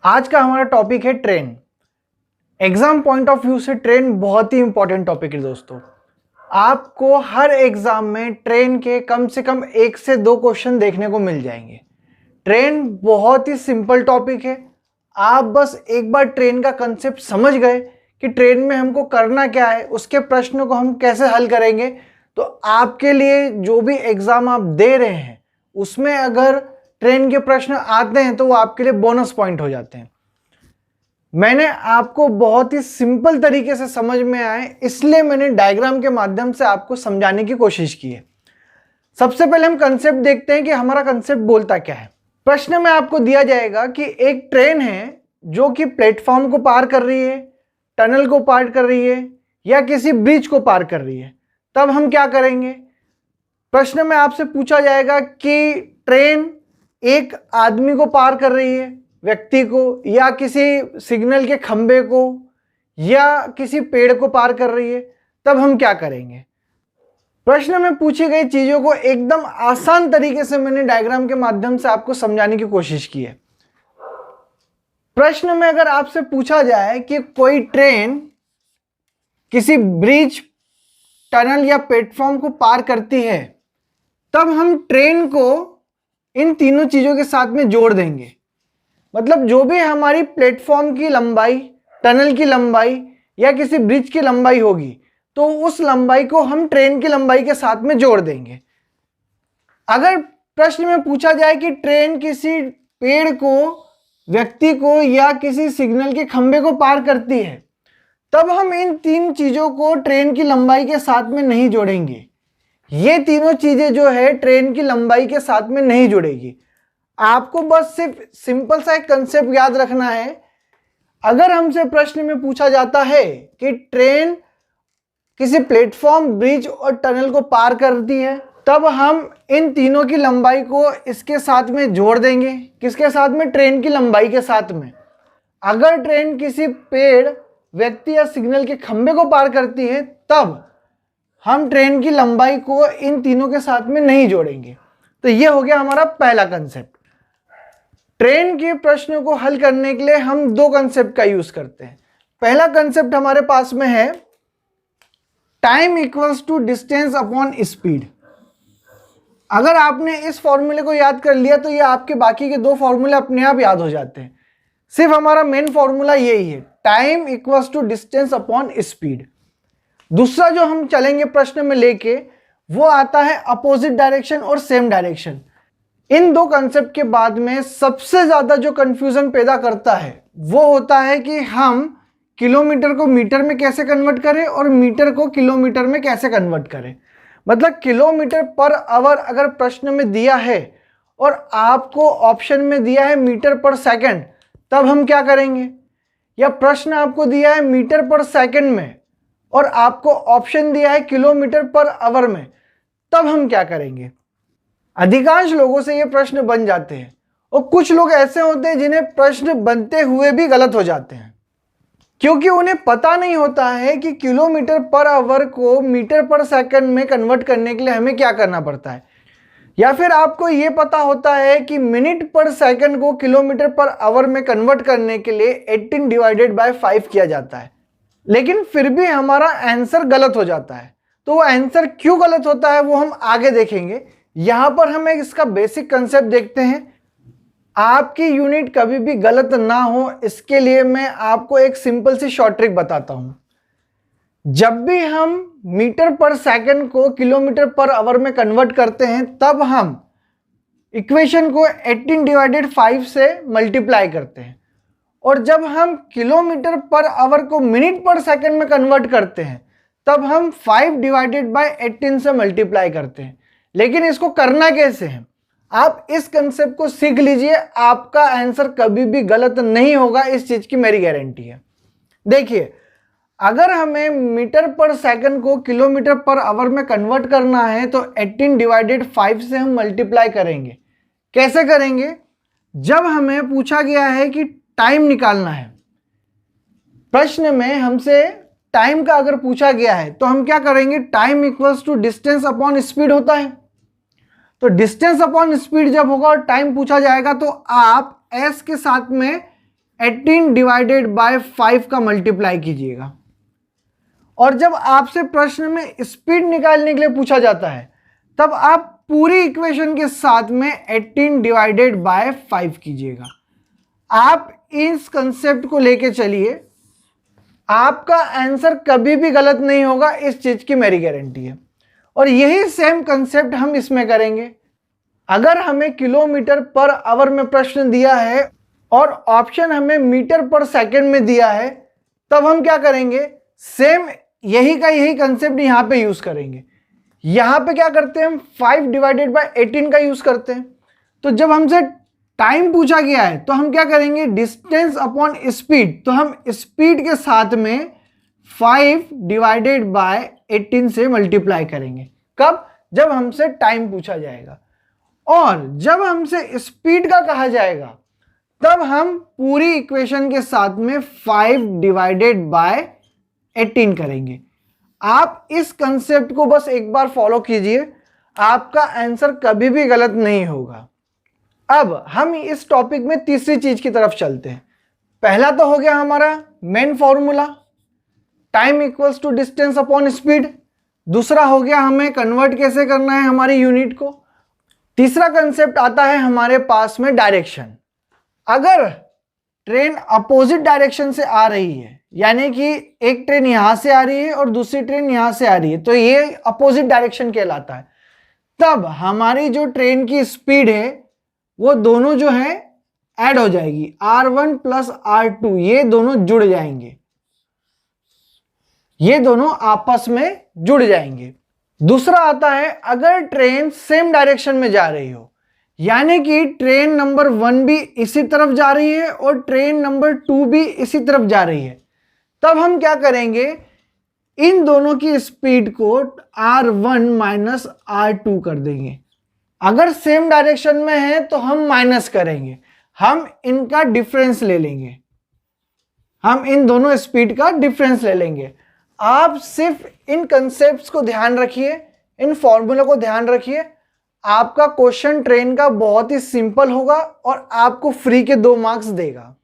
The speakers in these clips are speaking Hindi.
आज का हमारा टॉपिक है train. Exam point of view से ट्रेन बहुत ही इंपॉर्टेंट टॉपिक है दोस्तों। आपको हर एग्जाम में ट्रेन के कम से कम 1 से 2 क्वेश्चन देखने को मिल जाएंगे। ट्रेन बहुत ही सिंपल टॉपिक है। आप बस एक बार ट्रेन का कंसेप्ट समझ गए कि ट्रेन में हमको करना क्या है, उसके प्रश्नों को हम कैसे हल करेंगे, तो आपके लिए जो भी एग्जाम आप दे रहे हैं उसमें अगर ट्रेन के प्रश्न आते हैं तो वो आपके लिए बोनस पॉइंट हो जाते हैं। मैंने आपको बहुत ही सिंपल तरीके से समझ में आए इसलिए मैंने डायग्राम के माध्यम से आपको समझाने की कोशिश की है। सबसे पहले हम कंसेप्ट देखते हैं कि हमारा कंसेप्ट बोलता क्या है। प्रश्न में आपको दिया जाएगा कि एक ट्रेन है जो कि प्लेटफॉर्म को पार कर रही है, टनल को पार कर रही है या किसी ब्रिज को पार कर रही है, तब हम क्या करेंगे। प्रश्न में आपसे पूछा जाएगा कि ट्रेन एक आदमी को पार कर रही है, व्यक्ति को, या किसी सिग्नल के खंबे को या किसी पेड़ को पार कर रही है, तब हम क्या करेंगे। प्रश्न में पूछी गई चीजों को एकदम आसान तरीके से मैंने डायग्राम के माध्यम से आपको समझाने की कोशिश की है। प्रश्न में अगर आपसे पूछा जाए कि कोई ट्रेन किसी ब्रिज, टनल या प्लेटफॉर्म को पार करती है, तब हम ट्रेन को इन तीनों चीजों के साथ में जोड़ देंगे। मतलब जो भी हमारी प्लेटफॉर्म की लंबाई, टनल की लंबाई या किसी ब्रिज की लंबाई होगी तो उस लंबाई को हम ट्रेन की लंबाई के साथ में जोड़ देंगे। अगर प्रश्न में पूछा जाए कि ट्रेन किसी पेड़ को, व्यक्ति को या किसी सिग्नल के खंबे को पार करती है, तब हम इन तीन चीजों को ट्रेन की लंबाई के साथ में नहीं जोड़ेंगे। ये तीनों चीजें जो है ट्रेन की लंबाई के साथ में नहीं जुड़ेगी। आपको बस सिर्फ सिंपल सा एक कंसेप्ट याद रखना है। अगर हमसे प्रश्न में पूछा जाता है कि ट्रेन किसी प्लेटफॉर्म, ब्रिज और टनल को पार करती है, तब हम इन तीनों की लंबाई को इसके साथ में जोड़ देंगे। किसके साथ में? ट्रेन की लंबाई के साथ में। अगर ट्रेन किसी पेड़, व्यक्ति या सिग्नल के खंबे को पार करती है, तब हम ट्रेन की लंबाई को इन तीनों के साथ में नहीं जोड़ेंगे। तो ये हो गया हमारा पहला कंसेप्ट। ट्रेन के प्रश्नों को हल करने के लिए हम दो कंसेप्ट का यूज करते हैं। पहला कंसेप्ट हमारे पास में है time equals to distance upon speed. अगर आपने इस फॉर्मूले को याद कर लिया तो ये आपके बाकी के दो फॉर्मूले अपने आप याद हो जाते हैं। सिर्फ हमारा मेन फॉर्मूला यही है, time equals to distance upon speed. दूसरा जो हम चलेंगे प्रश्न में लेके वो आता है अपोजिट डायरेक्शन और सेम डायरेक्शन। इन दो कंसेप्ट के बाद में सबसे ज्यादा जो कंफ्यूजन पैदा करता है वो होता है कि हम किलोमीटर को मीटर में कैसे कन्वर्ट करें और मीटर को किलोमीटर में कैसे कन्वर्ट करें। मतलब किलोमीटर पर आवर अगर प्रश्न में दिया है और आपको ऑप्शन में दिया है मीटर पर सेकंड, तब हम क्या करेंगे। या प्रश्न आपको दिया है मीटर पर सेकंड में और आपको ऑप्शन दिया है किलोमीटर पर आवर में, तब हम क्या करेंगे। अधिकांश लोगों से ये प्रश्न बन जाते हैं और कुछ लोग ऐसे होते हैं जिन्हें प्रश्न बनते हुए भी गलत हो जाते हैं, क्योंकि उन्हें पता नहीं होता है कि किलोमीटर पर आवर को मीटर पर सेकंड में कन्वर्ट करने के लिए हमें क्या करना पड़ता है। या फिर आपको ये पता होता है कि मिनट पर सेकंड को किलोमीटर पर आवर में कन्वर्ट करने के लिए 18 डिवाइडेड बाय 5 किया जाता है, लेकिन फिर भी हमारा आंसर गलत हो जाता है। तो वो आंसर क्यों गलत होता है वो हम आगे देखेंगे। यहां पर हम इसका बेसिक कंसेप्ट देखते हैं। आपकी यूनिट कभी भी गलत ना हो इसके लिए मैं आपको एक सिंपल सी शॉर्ट ट्रिक बताता हूं। जब भी हम मीटर पर सेकंड को किलोमीटर पर आवर में कन्वर्ट करते हैं तब हम इक्वेशन को 18 डिवाइडेड 5 से मल्टीप्लाई करते हैं, और जब हम किलोमीटर पर आवर को मिनट पर सेकंड में कन्वर्ट करते हैं तब हम 5 डिवाइडेड बाय 18 से मल्टीप्लाई करते हैं। लेकिन इसको करना कैसे है, आप इस कंसेप्ट को सीख लीजिए, आपका आंसर कभी भी गलत नहीं होगा, इस चीज की मेरी गारंटी है। देखिए, अगर हमें मीटर पर सेकंड को किलोमीटर पर आवर में कन्वर्ट करना है तो 18 डिवाइडेड 5 से हम मल्टीप्लाई करेंगे। कैसे करेंगे? जब हमें पूछा गया है कि टाइम निकालना है, प्रश्न में हमसे टाइम का अगर पूछा गया है तो हम क्या करेंगे, time equals to distance upon speed होता है। तो डिस्टेंस अपॉन स्पीड जब होगा और टाइम पूछा जाएगा तो आप एस के साथ में 18 डिवाइडेड बाय 5 का मल्टीप्लाई कीजिएगा। और जब आपसे प्रश्न में स्पीड निकालने के लिए पूछा जाता है तब आप पूरी इक्वेशन के साथ में 18 डिवाइडेड बाय 5 कीजिएगा। आप इस कंसेप्ट को लेके चलिए, आपका आंसर कभी भी गलत नहीं होगा, इस चीज की मेरी गारंटी है। और यही सेम कंसेप्ट हम इसमें करेंगे। अगर हमें किलोमीटर पर आवर में प्रश्न दिया है और ऑप्शन हमें मीटर पर सेकंड में दिया है, तब हम क्या करेंगे, सेम यही कंसेप्ट यहां पे यूज करेंगे। यहां पे क्या करते हैं हम 5 डिवाइडेड बाय 18 का यूज करते हैं। तो जब हमसे टाइम पूछा गया है तो हम क्या करेंगे, डिस्टेंस अपॉन स्पीड, तो हम स्पीड के साथ में 5 डिवाइडेड बाय 18 से मल्टीप्लाई करेंगे। कब, जब हमसे टाइम पूछा जाएगा। और जब हमसे स्पीड का कहा जाएगा तब हम पूरी इक्वेशन के साथ में 5 डिवाइडेड बाय 18 करेंगे। आप इस कंसेप्ट को बस एक बार फॉलो कीजिए, आपका आंसर कभी भी गलत नहीं होगा। अब हम इस टॉपिक में तीसरी चीज की तरफ चलते हैं। पहला तो हो गया हमारा main formula, time equals to distance upon speed. दूसरा हो गया हमें कन्वर्ट कैसे करना है हमारी यूनिट को। तीसरा कंसेप्ट आता है हमारे पास में डायरेक्शन। अगर ट्रेन अपोजिट डायरेक्शन से आ रही है, यानी कि एक ट्रेन यहां से आ रही है और दूसरी ट्रेन यहां से आ रही है, तो ये अपोजिट डायरेक्शन कहलाता है। तब हमारी जो ट्रेन की स्पीड है वो दोनों जो है ऐड हो जाएगी, R1 प्लस R2, ये दोनों जुड़ जाएंगे, ये दोनों आपस में जुड़ जाएंगे। दूसरा आता है अगर ट्रेन सेम डायरेक्शन में जा रही हो, यानी कि ट्रेन नंबर 1 भी इसी तरफ जा रही है और ट्रेन नंबर 2 भी इसी तरफ जा रही है, तब हम क्या करेंगे, इन दोनों की स्पीड को R1 माइनस R2 कर देंगे। अगर सेम डायरेक्शन में है तो हम माइनस करेंगे, हम इनका डिफरेंस ले लेंगे, हम इन दोनों स्पीड का डिफरेंस ले लेंगे। आप सिर्फ इन कंसेप्ट्स को ध्यान रखिए, इन फॉर्मूला को ध्यान रखिए, आपका क्वेश्चन ट्रेन का बहुत ही सिंपल होगा और आपको फ्री के 2 मार्क्स देगा।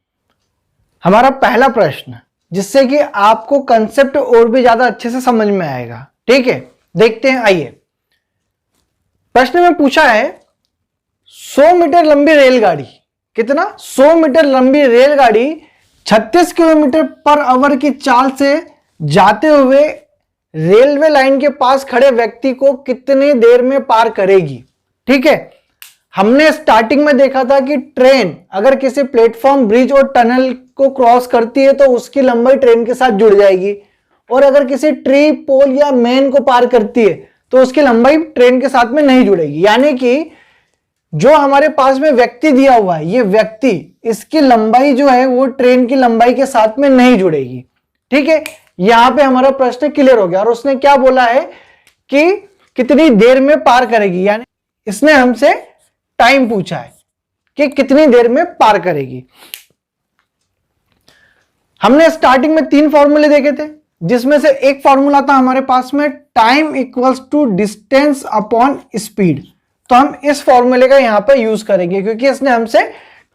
हमारा पहला प्रश्न, जिससे कि आपको कंसेप्ट और भी ज्यादा अच्छे से समझ में आएगा। ठीक है, देखते हैं, आइए। प्रश्न में पूछा है 100 मीटर लंबी रेलगाड़ी, कितना, 100 मीटर लंबी रेलगाड़ी 36 किलोमीटर पर आवर की चाल से जाते हुए रेलवे लाइन के पास खड़े व्यक्ति को कितनी देर में पार करेगी। ठीक है, हमने स्टार्टिंग में देखा था कि ट्रेन अगर किसी प्लेटफॉर्म, ब्रिज और टनल को क्रॉस करती है तो उसकी लंबाई ट्रेन के साथ जुड़ जाएगी, और अगर किसी ट्री, पोल या मेन को पार करती है तो उसकी लंबाई ट्रेन के साथ में नहीं जुड़ेगी। यानी कि जो हमारे पास में व्यक्ति दिया हुआ है, ये व्यक्ति, इसकी लंबाई जो है वो ट्रेन की लंबाई के साथ में नहीं जुड़ेगी। ठीक है, यहां पे हमारा प्रश्न क्लियर हो गया। और उसने क्या बोला है कि कितनी देर में पार करेगी, यानी इसने हमसे टाइम पूछा है कि कितनी देर में पार करेगी। हमने स्टार्टिंग में 3 फॉर्मूले देखे थे, जिसमें से एक फॉर्मूला था हमारे पास में time equals to distance upon speed. तो हम इस फॉर्मूले का यहां पर यूज करेंगे क्योंकि इसने हमसे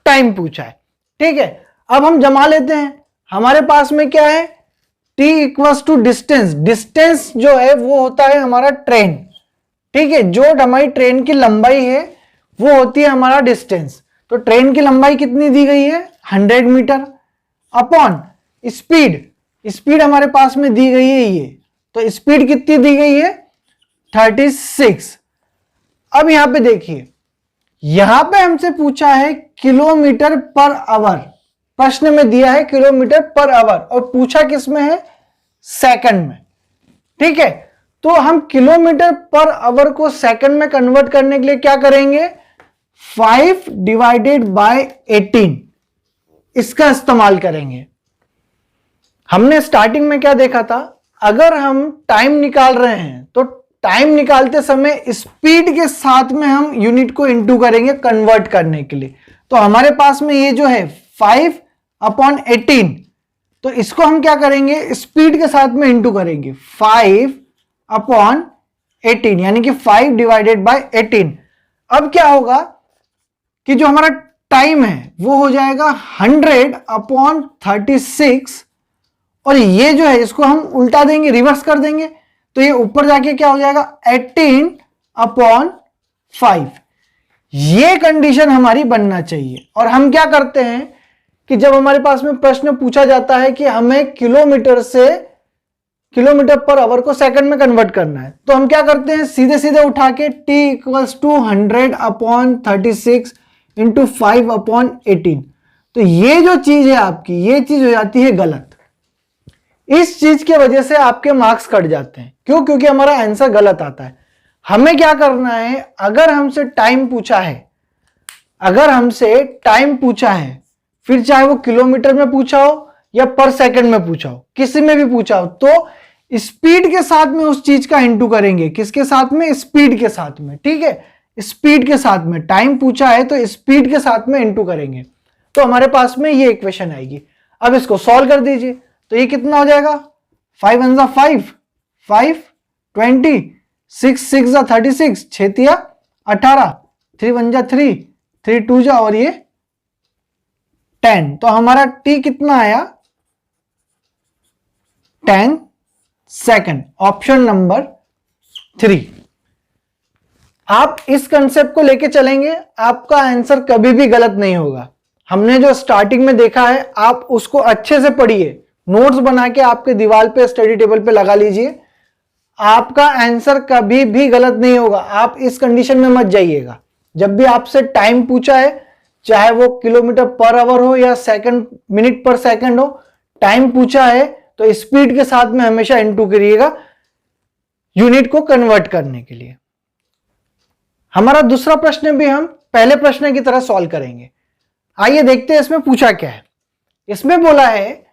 टाइम पूछा है। ठीक है, अब हम जमा लेते हैं। हमारे पास में क्या है, T equals to distance. Distance जो है वो होता है हमारा ट्रेन। ठीक है, जो हमारी ट्रेन की लंबाई है वो होती है हमारा डिस्टेंस। तो ट्रेन की लंबाई कितनी दी गई है, 100 मीटर, अपॉन स्पीड। स्पीड हमारे पास में दी गई है ये, तो स्पीड कितनी दी गई है, 36। अब यहां पे देखिए, यहां पे हमसे पूछा है किलोमीटर पर आवर, प्रश्न में दिया है किलोमीटर पर आवर, और पूछा किस में है, सेकंड में। ठीक है, तो हम किलोमीटर पर आवर को सेकंड में कन्वर्ट करने के लिए क्या करेंगे, 5 डिवाइडेड बाय 18 इसका इस्तेमाल करेंगे। हमने स्टार्टिंग में क्या देखा था, अगर हम टाइम निकाल रहे हैं तो टाइम निकालते समय स्पीड के साथ में हम यूनिट को इनटू करेंगे कन्वर्ट करने के लिए। तो हमारे पास में ये जो है 5/18, तो इसको हम क्या करेंगे, स्पीड के साथ में इनटू करेंगे, 5/18 यानी कि 5 डिवाइडेड बाय 18। अब क्या होगा कि जो हमारा टाइम है वो हो जाएगा 100/36, और ये जो है इसको हम उल्टा देंगे, रिवर्स कर देंगे, तो ये ऊपर जाके क्या हो जाएगा 18/5। ये कंडीशन हमारी बनना चाहिए। और हम क्या करते हैं कि जब हमारे पास में प्रश्न पूछा जाता है कि हमें किलोमीटर पर आवर को सेकंड में कन्वर्ट करना है, तो हम क्या करते हैं, सीधे सीधे उठा के t = 100/36 × 5/18। तो ये जो चीज है आपकी, ये चीज हो जाती है गलत। इस चीज की वजह से आपके मार्क्स कट जाते हैं। क्यों? क्योंकि हमारा आंसर गलत आता है। हमें क्या करना है, अगर हमसे टाइम पूछा है, फिर चाहे वो किलोमीटर में पूछा हो या पर सेकंड में पूछा हो, किसी में भी पूछा हो, तो स्पीड के साथ में उस चीज का इंटू करेंगे। किसके साथ में? स्पीड के साथ में। ठीक है, स्पीड के साथ में। टाइम पूछा है तो स्पीड के साथ में इंटू करेंगे, तो हमारे पास में ये इक्वेशन आएगी। अब इसको सॉल्व कर दीजिए, तो ये कितना हो जाएगा, 5 1 5, 5 20, 6 6 36, 6 18, 3 1 3, 3 2 और ये 10। तो हमारा t कितना आया, 10 सेकंड। Option number 3। आप इस कंसेप्ट को लेके चलेंगे, आपका आंसर कभी भी गलत नहीं होगा। हमने जो स्टार्टिंग में देखा है, आप उसको अच्छे से पढ़िए, नोट्स बना के आपके दीवार पे, स्टडी टेबल पे लगा लीजिए। आपका आंसर कभी भी गलत नहीं होगा। आप इस कंडीशन में मत जाइएगा। जब भी आपसे टाइम पूछा है, चाहे वो किलोमीटर पर आवर हो या मिनट पर सेकंड हो, टाइम पूछा है तो स्पीड के साथ में हमेशा इनटू करिएगा, यूनिट को कन्वर्ट करने के लिए। हमारा दूसरा प्रश्न भी हम पहले प्रश्न की तरह सॉल्व करेंगे। आइए देखते हैं इसमें पूछा क्या है। इसमें बोला है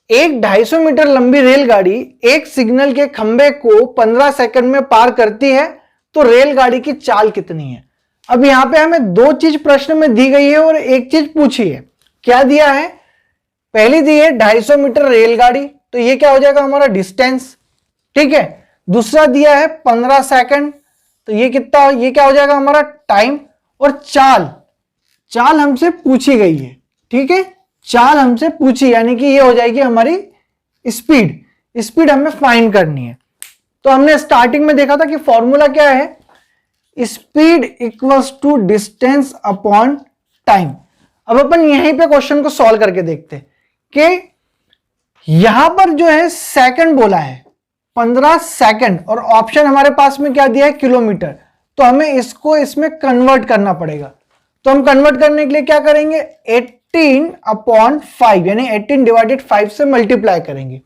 एक 250 मीटर लंबी रेलगाड़ी एक सिग्नल के खंबे को 15 सेकंड में पार करती है, तो रेलगाड़ी की चाल कितनी है। अब यहां पे हमें दो चीज प्रश्न में दी गई है और एक चीज पूछी है। क्या दिया है? पहली दी है 250 मीटर रेलगाड़ी, तो ये क्या हो जाएगा हमारा डिस्टेंस। ठीक है, दूसरा दिया है 15 सेकंड, तो ये कितना, ये क्या हो जाएगा हमारा टाइम। और चाल हमसे पूछी गई है। ठीक है, चाल हमसे पूछी, यानी कि ये हो जाएगी हमारी स्पीड हमें फाइंड करनी है। तो हमने स्टार्टिंग में देखा था कि फॉर्मूला क्या है, speed equals to distance upon time. अब अपन यहीं पे क्वेश्चन को सॉल्व करके देखते हैं कि यहां पर जो है सेकंड बोला है 15 सेकंड, और ऑप्शन हमारे पास में क्या दिया है, किलोमीटर। तो हमें इसको इसमें कन्वर्ट करना पड़ेगा। तो हम कन्वर्ट करने के लिए क्या करेंगे, 18/5 यानी 18/5 से मल्टीप्लाई करेंगे।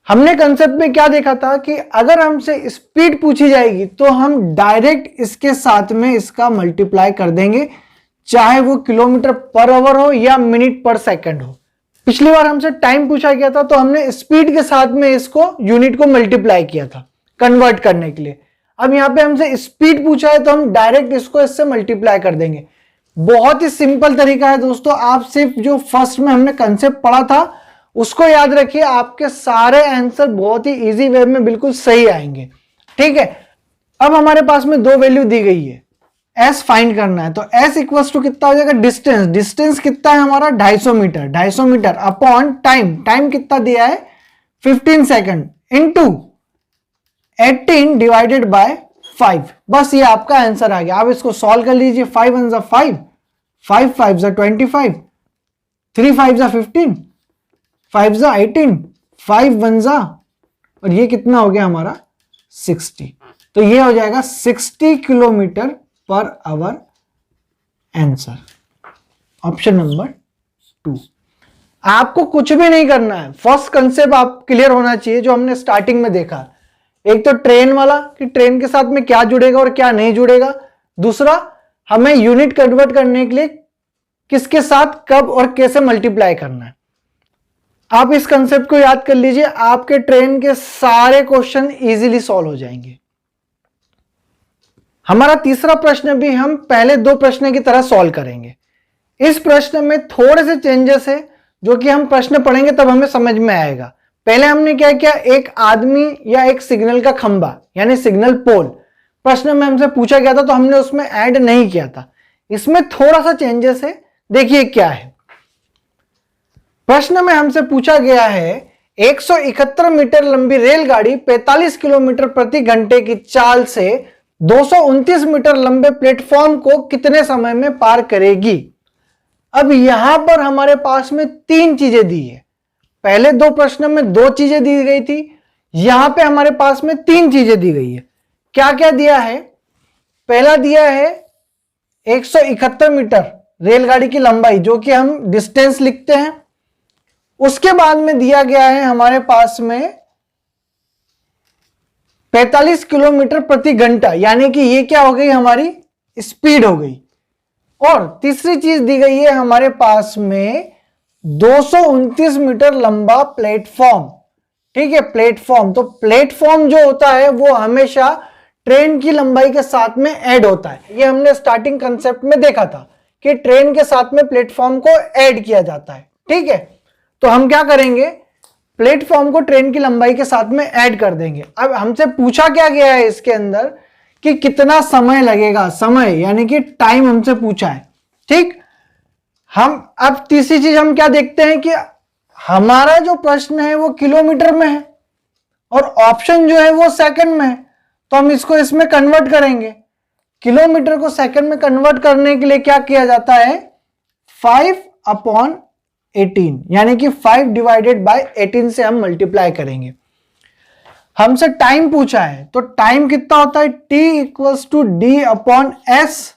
हमने कंसेप्ट में क्या देखा था कि अगर हमसे स्पीड पूछी जाएगी तो हम डायरेक्ट इसके साथ में इसका मल्टीप्लाई कर देंगे, चाहे वो किलोमीटर पर आवर हो या मिनट पर सेकंड हो। पिछली बार हमसे टाइम पूछा गया था तो हमने स्पीड के साथ में इसको यूनिट को मल्टीप्लाई किया था कन्वर्ट करने के लिए। अब यहां पे हमसे स्पीड पूछा है तो हम डायरेक्ट इसको इससे मल्टीप्लाई कर देंगे। बहुत ही सिंपल तरीका है दोस्तों। आप सिर्फ जो फर्स्ट में हमने कंसेप्ट पढ़ा था उसको याद रखिए, आपके सारे आंसर बहुत ही इजी वे में बिल्कुल सही आएंगे। ठीक है, अब हमारे पास में दो वैल्यू दी गई है, एस फाइंड करना है। तो एस इक्वल्स टू कितना हो जाएगा, डिस्टेंस कितना है हमारा 250 मीटर अपॉन टाइम कितना दिया है 15 सेकंड इनटू 18/5। बस ये आपका आंसर आ गया। आप इसको सॉल्व कर लीजिए। 5 1 5, 5 5 25, 3 5 15, 5 18, 5 1 और ये कितना हो गया हमारा 60। तो ये हो जाएगा 60 kilometre per hour answer, option number 2। आपको कुछ भी नहीं करना है, फर्स्ट कंसेप्ट आप क्लियर होना चाहिए जो हमने स्टार्टिंग में देखा। एक तो ट्रेन वाला कि ट्रेन के साथ में क्या जुड़ेगा और क्या नहीं जुड़ेगा। दूसरा, हमें यूनिट कन्वर्ट करने के लिए किसके साथ कब और कैसे मल्टीप्लाई करना है। आप इस कंसेप्ट को याद कर लीजिए, आपके ट्रेन के सारे क्वेश्चन इजीली सॉल्व हो जाएंगे। हमारा तीसरा प्रश्न भी हम पहले दो प्रश्न की तरह सॉल्व करेंगे। इस प्रश्न में थोड़े से चेंजेस है जो कि हम प्रश्न पढ़ेंगे तब हमें समझ में आएगा। पहले हमने क्या किया, एक आदमी या एक सिग्नल का खंबा यानी सिग्नल पोल प्रश्न में हमसे पूछा गया था तो हमने उसमें ऐड नहीं किया था। इसमें थोड़ा सा चेंजेस है, देखिए क्या है। प्रश्न में हमसे पूछा गया है 171 मीटर लंबी रेलगाड़ी 45 किलोमीटर प्रति घंटे की चाल से 229 मीटर लंबे प्लेटफॉर्म को कितने समय में पार करेगी। अब यहां पर हमारे पास में तीन चीजें दी है, पहले दो प्रश्न में दो चीजें दी गई थी, यहां पे हमारे पास में तीन चीजें दी गई है। क्या क्या दिया है? पहला दिया है 171 मीटर रेलगाड़ी की लंबाई, जो कि हम डिस्टेंस लिखते हैं। उसके बाद में दिया गया है हमारे पास में 45 किलोमीटर प्रति घंटा, यानी कि ये क्या हो गई, हमारी स्पीड हो गई। और तीसरी चीज दी गई है हमारे पास में 229 मीटर लंबा प्लेटफॉर्म। ठीक है, प्लेटफॉर्म, तो प्लेटफॉर्म जो होता है वो हमेशा ट्रेन की लंबाई के साथ में ऐड होता है। ये हमने स्टार्टिंग कंसेप्ट में देखा था कि ट्रेन के साथ में प्लेटफॉर्म को ऐड किया जाता है। ठीक है, तो हम क्या करेंगे, प्लेटफॉर्म को ट्रेन की लंबाई के साथ में ऐड कर देंगे। अब हमसे पूछा क्या गया है इसके अंदर कि कितना समय लगेगा, समय यानी कि टाइम हमसे पूछा है। ठीक, हम अब तीसरी चीज हम क्या देखते हैं कि हमारा जो प्रश्न है वो किलोमीटर में है और ऑप्शन जो है वो सेकंड में है, तो हम इसको इसमें कन्वर्ट करेंगे। किलोमीटर को सेकंड में कन्वर्ट करने के लिए क्या किया जाता है, 5/18, यानी कि 5 डिवाइडेड बाय 18 से हम मल्टीप्लाई करेंगे। हमसे टाइम पूछा है, तो टाइम कितना होता है, T इक्वल्स टू D/S,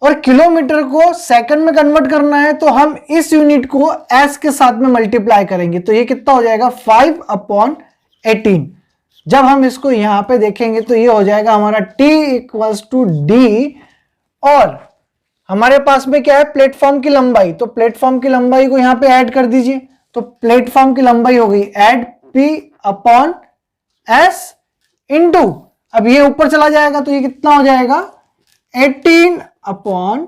और किलोमीटर को सेकंड में कन्वर्ट करना है तो हम इस यूनिट को S के साथ में मल्टीप्लाई करेंगे, तो ये कितना हो जाएगा 5/18। जब हम इसको यहां पे देखेंगे तो ये हो जाएगा हमारा T इक्वल्स टू D, और हमारे पास में क्या है, प्लेटफॉर्म की लंबाई, तो प्लेटफॉर्म की लंबाई को यहां पे ऐड कर दीजिए, तो प्लेटफॉर्म की लंबाई हो गई ऐड P/S इंटू, अब ये ऊपर चला जाएगा तो ये कितना हो जाएगा 18/5।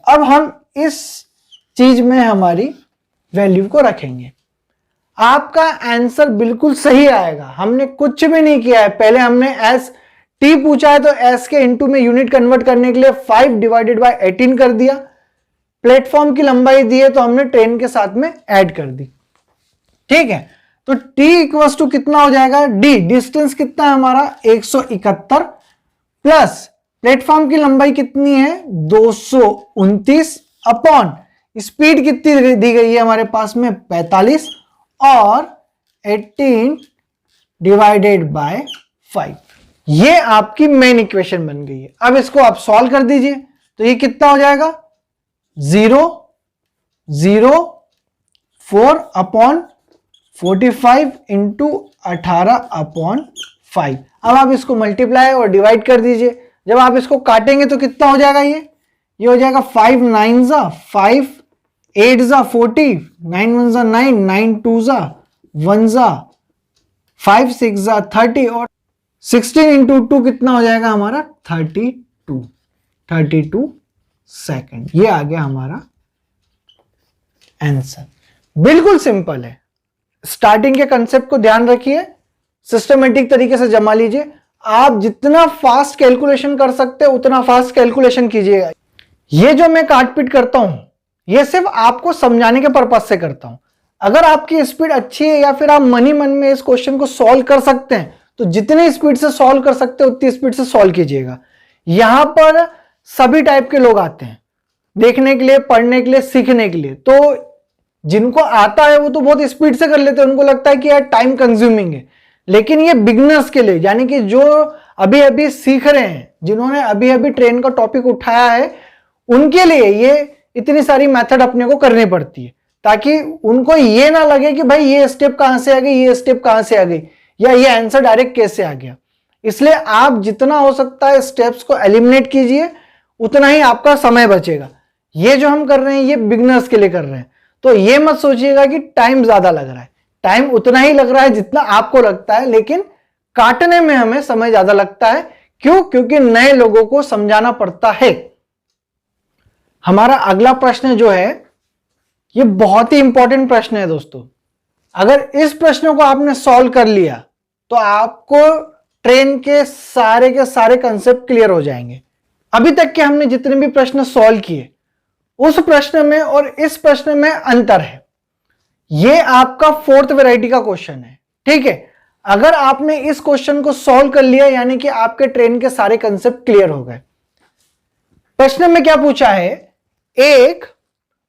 अब हम इस चीज में हमारी वैल्यू को रखेंगे, आपका आंसर बिल्कुल सही आएगा। हमने कुछ भी नहीं किया है, पहले हमने एस टी पूछा है तो एस के इनटू में यूनिट कन्वर्ट करने के लिए 5 डिवाइडेड बाय 18 कर दिया, प्लेटफॉर्म की लंबाई दी है तो हमने ट्रेन के साथ में ऐड कर दी। ठीक है, तो t इक्वल्स टू कितना हो जाएगा, d डिस्टेंस कितना है हमारा 171 प्लस प्लेटफॉर्म की लंबाई कितनी है 229 अपॉन स्पीड कितनी दी गई है हमारे पास में 45 और 18 डिवाइडेड बाय 5। ये आपकी मेन इक्वेशन बन गई है। अब इसको आप सॉल्व कर दीजिए तो ये कितना हो जाएगा 0.04/45 इंटू 18/5। अब आप इसको मल्टीप्लाई और डिवाइड कर दीजिए, जब आप इसको काटेंगे तो कितना हो जाएगा, ये हो जाएगा 5 9 जा 5 8 जा 40 9 1 जा 9 9 2 जा 1 जा 5 6 जा 30 और 16 इंटू 2 कितना हो जाएगा हमारा 32 सेकंड। ये आ गया हमारा आंसर। बिल्कुल सिंपल है, स्टार्टिंग के कंसेप्ट को ध्यान रखिए, सिस्टमेटिक तरीके से जमा लीजिए। आप जितना फास्ट कैलकुलेशन कर सकते हैं उतना फास्ट कैलकुलेशन कीजिएगा। ये जो मैं काट पीट करता हूं ये सिर्फ आपको समझाने के पर्पज से करता हूं। अगर आपकी स्पीड अच्छी है या फिर आप मन ही मन में इस क्वेश्चन को सॉल्व कर सकते हैं तो जितनी स्पीड से सॉल्व कर सकते हैं उतनी स्पीड से सॉल्व कीजिएगा। यहां पर सभी टाइप के लोग आते हैं देखने के लिए, पढ़ने के लिए, सीखने के लिए, तो जिनको आता है वो तो बहुत स्पीड से कर लेते हैं, उनको लगता है कि यार टाइम कंज्यूमिंग है। लेकिन ये बिगनर्स के लिए, यानी कि जो अभी अभी सीख रहे हैं, जिन्होंने अभी अभी ट्रेन का टॉपिक उठाया है, उनके लिए ये इतनी सारी मेथड अपने को करनी पड़ती है ताकि उनको ये ना लगे कि भाई ये स्टेप कहां से आ गई, ये स्टेप कहां से आ गई, या ये आंसर डायरेक्ट कैसे आ गया। इसलिए आप जितना हो सकता है स्टेप्स को एलिमिनेट कीजिए, उतना ही आपका समय बचेगा। ये जो हम कर रहे हैं ये बिगनर्स के लिए कर रहे हैं, तो ये मत सोचिएगा कि टाइम ज्यादा लग रहा है। टाइम उतना ही लग रहा है जितना आपको लगता है, लेकिन काटने में हमें समय ज्यादा लगता है। क्यों? क्योंकि नए लोगों को समझाना पड़ता है। हमारा अगला प्रश्न जो है ये बहुत ही इंपॉर्टेंट प्रश्न है दोस्तों। अगर इस प्रश्न को आपने सॉल्व कर लिया तो आपको ट्रेन के सारे कंसेप्ट क्लियर हो जाएंगे। अभी तक के हमने जितने भी प्रश्न सॉल्व किए उस प्रश्न में और इस प्रश्न में अंतर है। ये आपका 4th वैरायटी का क्वेश्चन है, ठीक है। अगर आपने इस क्वेश्चन को सॉल्व कर लिया यानी कि आपके ट्रेन के सारे कंसेप्ट क्लियर हो गए। प्रश्न में क्या पूछा है, एक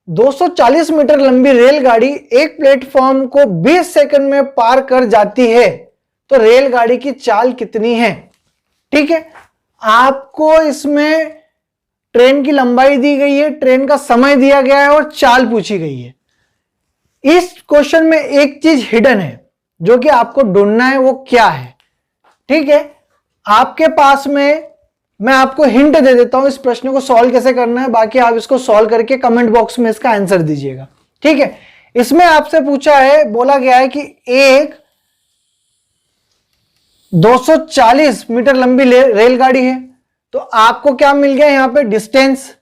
240 मीटर लंबी रेलगाड़ी एक प्लेटफॉर्म को 20 सेकंड में पार कर जाती है, तो रेलगाड़ी की चाल कितनी है। ठीक है, आपको इसमें ट्रेन की लंबाई दी गई है, ट्रेन का समय दिया गया है और चाल पूछी गई है। इस क्वेश्चन में एक चीज हिडन है जो कि आपको ढूंढना है, वो क्या है। ठीक है, आपके पास में मैं आपको हिंट दे देता हूं इस प्रश्न को सॉल्व कैसे करना है, बाकी आप इसको सॉल्व करके कमेंट बॉक्स में इसका आंसर दीजिएगा। ठीक है, इसमें आपसे पूछा है, बोला गया है कि एक 240 मीटर लंबी रेलगाड़ी है, तो आपको क्या मिल गया यहां पे, डिस्टेंस।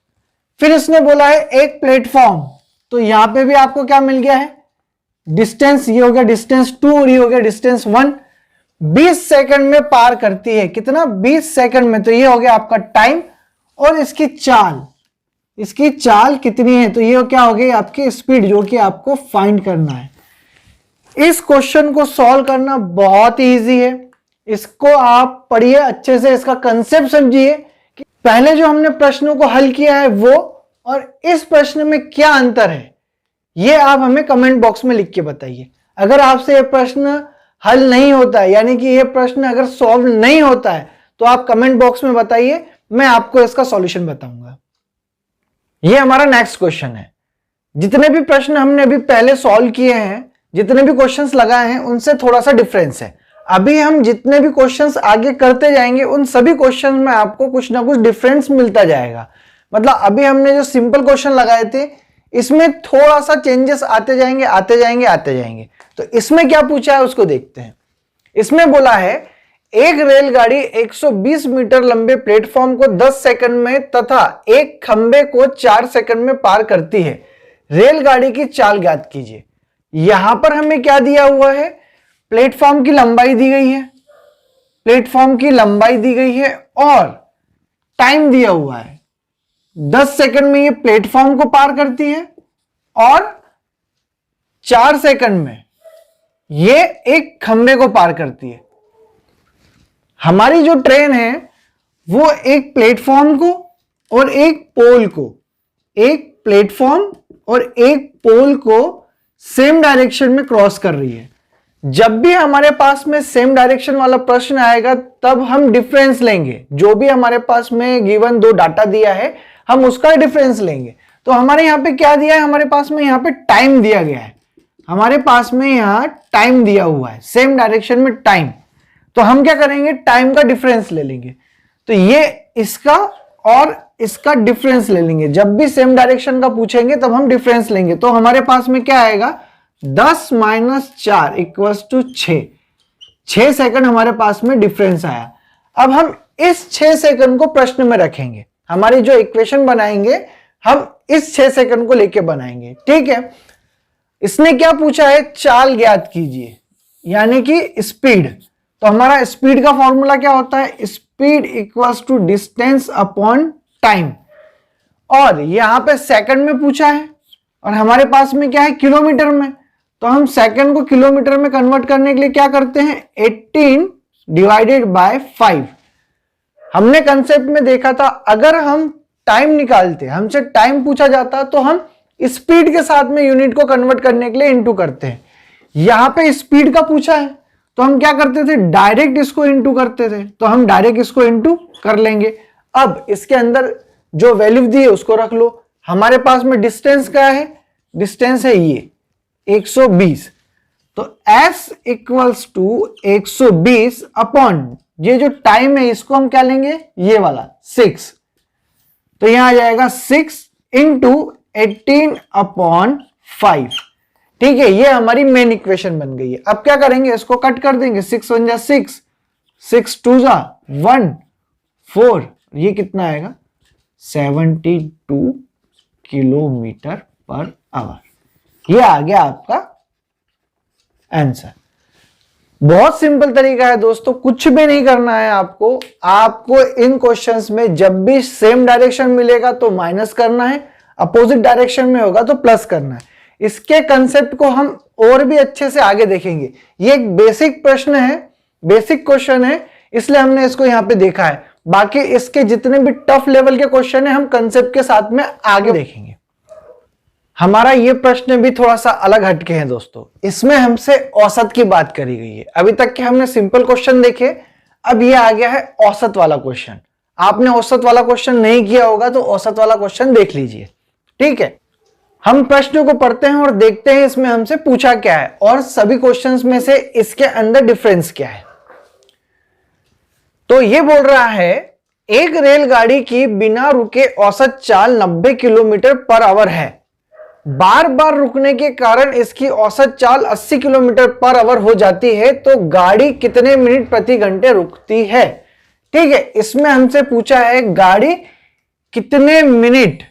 फिर इसने बोला है एक प्लेटफॉर्म, तो यहां पे भी आपको क्या मिल गया है, डिस्टेंस। ये हो गया डिस्टेंस 2 और ये हो गया डिस्टेंस 1। 20 सेकंड में पार करती है, कितना, 20 सेकंड में, तो ये हो गया आपका टाइम। और इसकी चाल कितनी है, तो ये क्या हो गई आपकी स्पीड, जो कि आपको फाइंड करना है। इस क्वेश्चन को सॉल्व करना बहुत ही इजी है, इसको आप पढ़िए अच्छे से, इसका कंसेप्ट समझिए कि पहले जो हमने प्रश्नों को हल किया है वो और इस प्रश्न में क्या अंतर है, ये आप हमें कमेंट बॉक्स में लिख के बताइए। अगर आपसे ये प्रश्न हल नहीं होता है, यानी कि ये प्रश्न अगर सॉल्व नहीं होता है, तो आप कमेंट बॉक्स में बताइए, मैं आपको इसका सॉल्यूशन बताऊंगा। ये हमारा नेक्स्ट क्वेश्चन है। जितने भी प्रश्न हमने अभी पहले सॉल्व किए हैं, जितने भी क्वेश्चंस लगाए हैं, उनसे थोड़ा सा डिफरेंस है। अभी हम जितने भी क्वेश्चंस आगे करते जाएंगे, उन सभी क्वेश्चंस में आपको कुछ ना कुछ डिफरेंस मिलता जाएगा। मतलब अभी हमने जो सिंपल क्वेश्चन लगाए थे, इसमें थोड़ा सा चेंजेस आते जाएंगे। तो इसमें क्या पूछा है उसको देखते हैं। इसमें बोला है एक रेलगाड़ी 120 मीटर लंबे प्लेटफॉर्म को 10 सेकंड में तथा एक खंबे को 4 सेकंड में पार करती है, रेलगाड़ी की चाल ज्ञात कीजिए। यहां पर हमें क्या दिया हुआ है, प्लेटफॉर्म की लंबाई दी गई है, और टाइम दिया हुआ है। 10 सेकंड में ये प्लेटफॉर्म को पार करती है और 4 सेकंड में ये एक खंबे को पार करती है। हमारी जो ट्रेन है वो एक प्लेटफॉर्म को और एक पोल को सेम डायरेक्शन में क्रॉस कर रही है। जब भी हमारे पास में सेम डायरेक्शन वाला प्रश्न आएगा, तब हम डिफरेंस लेंगे। जो भी हमारे पास में गिवन 2 डाटा दिया है, हम उसका डिफरेंस लेंगे। तो हमारे यहां पे क्या दिया है, हमारे पास में यहां पे टाइम दिया गया है, हमारे पास में यहां टाइम दिया हुआ है, सेम डायरेक्शन में टाइम। तो हम क्या करेंगे, टाइम का डिफरेंस ले लेंगे। तो ये इसका और इसका डिफरेंस ले लेंगे। जब भी सेम डायरेक्शन का पूछेंगे तब हम डिफरेंस लेंगे। तो हमारे पास में क्या आएगा, 10 - 4 = 6। 6 सेकंड हमारे पास में डिफरेंस आया। अब हम इस 6 सेकंड को प्रश्न में रखेंगे। हमारी जो इक्वेशन बनाएंगे, हम इस 6 सेकंड को लेके बनाएंगे। ठीक है, इसने क्या पूछा है, चाल ज्ञात कीजिए, यानी कि स्पीड। तो हमारा स्पीड का फॉर्मूला क्या होता है, स्पीड = डिस्टेंस अपॉन टाइम। और यहां पे सेकंड में पूछा है और हमारे पास में क्या है, किलोमीटर में। तो हम सेकंड को किलोमीटर में कन्वर्ट करने के लिए क्या करते हैं, 18 / 5। हमने कंसेप्ट में देखा था, अगर हम टाइम निकालते, हमसे टाइम पूछा जाता, तो हम स्पीड के साथ में यूनिट को कन्वर्ट करने के लिए इनटू करते हैं। यहां पे स्पीड का पूछा है, तो हम क्या करते थे, डायरेक्ट इसको इनटू करते थे। तो हम डायरेक्ट इसको इनटू कर लेंगे। अब इसके अंदर जो वैल्यू दी है उसको रख लो। हमारे पास में डिस्टेंस क्या है, डिस्टेंस है ये 120। तो s = 120 अपॉन ये जो टाइम है, इसको हम क्या लेंगे, ये वाला 6। तो यहां आ जाएगा 6 × 18/5। ठीक है, ये हमारी मेन इक्वेशन बन गई है। अब क्या करेंगे, इसको कट कर देंगे। 6 × 1 = 6, 6 × 2 = 1, 4, ये कितना आएगा, 72 km/h। ये आ गया आपका आंसर। बहुत सिंपल तरीका है दोस्तों, कुछ भी नहीं करना है आपको इन क्वेश्चंस में जब भी सेम डायरेक्शन मिलेगा तो माइनस करना है, अपोजिट डायरेक्शन में होगा तो प्लस करना है। इसके कंसेप्ट को हम और भी अच्छे से आगे देखेंगे। ये एक बेसिक प्रश्न है, बेसिक क्वेश्चन है, इसलिए हमने इसको यहां पे देखा है। बाकी इसके जितने भी टफ लेवल के क्वेश्चन है हम कंसेप्ट के साथ में आगे देखेंगे। हमारा ये प्रश्न भी थोड़ा सा अलग हटके है दोस्तों, इसमें हमसे औसत की बात करी गई है। अभी तक के हमने सिंपल क्वेश्चन देखे, अब ये आ गया है औसत वाला क्वेश्चन। आपने औसत वाला क्वेश्चन नहीं किया होगा तो औसत वाला क्वेश्चन देख लीजिए, ठीक है। हम प्रश्न को पढ़ते हैं और देखते हैं इसमें हमसे पूछा क्या है और सभी क्वेश्चंस में से इसके अंदर डिफरेंस क्या है। तो ये बोल रहा है एक रेलगाड़ी की बिना रुके औसत चाल 90 किलोमीटर पर आवर है। बार बार रुकने के कारण इसकी औसत चाल 80 किलोमीटर पर आवर हो जाती है, तो गाड़ी कितने मिनट प्रति घंटे रुकती है। ठीक है, इसमें हमसे पूछा है गाड़ी कितने मिनट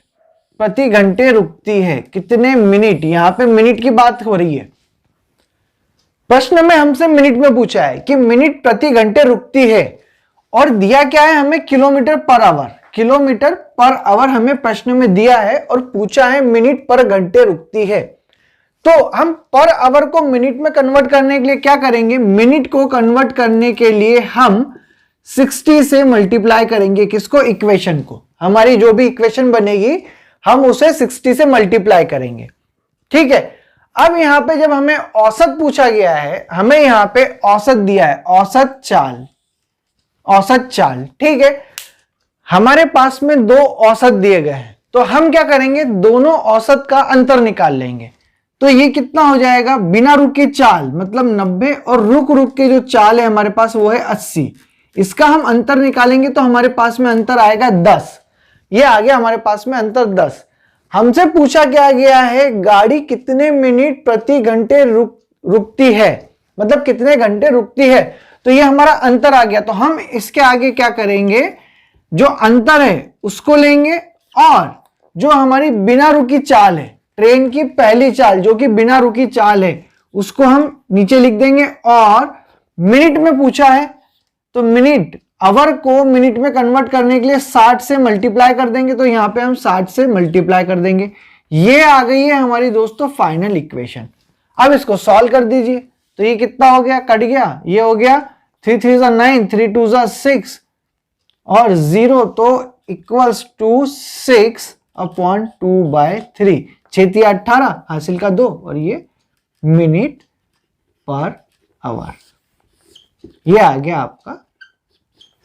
प्रति घंटे रुकती है, कितने मिनट, यहां पे मिनट की बात हो रही है। प्रश्न में हमसे मिनट में पूछा है कि मिनट प्रति घंटे रुकती है और दिया क्या है हमें kilometre per hour. Kilometre per hour हमें प्रश्न में दिया है और पूछा है मिनट पर घंटे रुकती है। तो हम पर आवर को मिनट में कन्वर्ट करने के लिए क्या करेंगे, मिनट को कन्वर्ट करने के लिए हम 60 से मल्टीप्लाई करेंगे। किसको, इक्वेशन को। हमारी जो भी इक्वेशन बनेगी हम उसे 60 से मल्टीप्लाई करेंगे, ठीक है। अब यहां पे जब हमें औसत पूछा गया है, हमें यहां पे औसत दिया है, औसत चाल, औसत चाल, ठीक है। हमारे पास में दो औसत दिए गए हैं, तो हम क्या करेंगे, दोनों औसत का अंतर निकाल लेंगे। तो ये कितना हो जाएगा, बिना रुके चाल मतलब 90 और रुक रुक के जो चाल है हमारे पास वो है 80। इसका हम अंतर निकालेंगे तो हमारे पास में अंतर आएगा 10। ये आ गया हमारे पास में अंतर 10। हमसे पूछा क्या गया है, गाड़ी कितने मिनट प्रति घंटे रुकती है, मतलब कितने घंटे रुकती है। तो ये हमारा अंतर आ गया। तो हम इसके आगे क्या करेंगे, जो अंतर है उसको लेंगे और जो हमारी बिना रुकी चाल है, ट्रेन की पहली चाल जो कि बिना रुकी चाल है, उसको हम नीचे लिख देंगे। और मिनट में पूछा है तो मिनट, आवर को मिनट में कन्वर्ट करने के लिए 60 से मल्टीप्लाई कर देंगे। तो यहां पे हम 60 से मल्टीप्लाई कर देंगे। ये आ गई है हमारी दोस्तों फाइनल इक्वेशन। अब इसको सॉल्व कर दीजिए। तो ये कितना हो गया, कट गया, ये हो गया 3 3 9, 3 2 6 और 0 तो इक्वल्स टू 6/2/3। 6 3 18 हासिल का 2 और ये मिनट पर आवर। ये आ गया आपका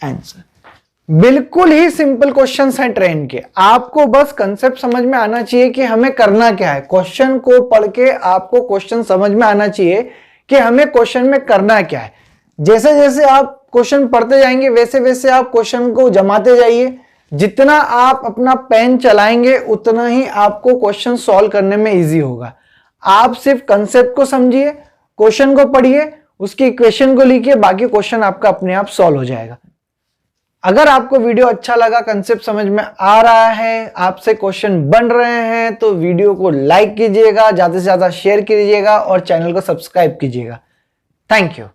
आंसर। बिल्कुल ही सिंपल क्वेश्चंस हैं ट्रेन के। आपको बस कंसेप्ट समझ में आना चाहिए कि हमें करना क्या है। क्वेश्चन को पढ़ के आपको क्वेश्चन समझ में आना चाहिए कि हमें क्वेश्चन में करना क्या है। जैसे जैसे आप क्वेश्चन पढ़ते जाएंगे वैसे वैसे आप क्वेश्चन को जमाते जाइए। जितना आप अपना पेन चलाएंगे उतना ही आपको क्वेश्चन सॉल्व करने में इजी होगा। आप सिर्फ कंसेप्ट को समझिए, क्वेश्चन को पढ़िए, उसकी इक्वेशन को लिखिए, बाकी क्वेश्चन आपका अपने आप सॉल्व हो जाएगा। अगर आपको वीडियो अच्छा लगा, कंसेप्ट समझ में आ रहा है, आपसे क्वेश्चन बन रहे हैं, तो वीडियो को लाइक कीजिएगा, ज्यादा से ज्यादा शेयर कीजिएगा और चैनल को सब्सक्राइब कीजिएगा। Thank you.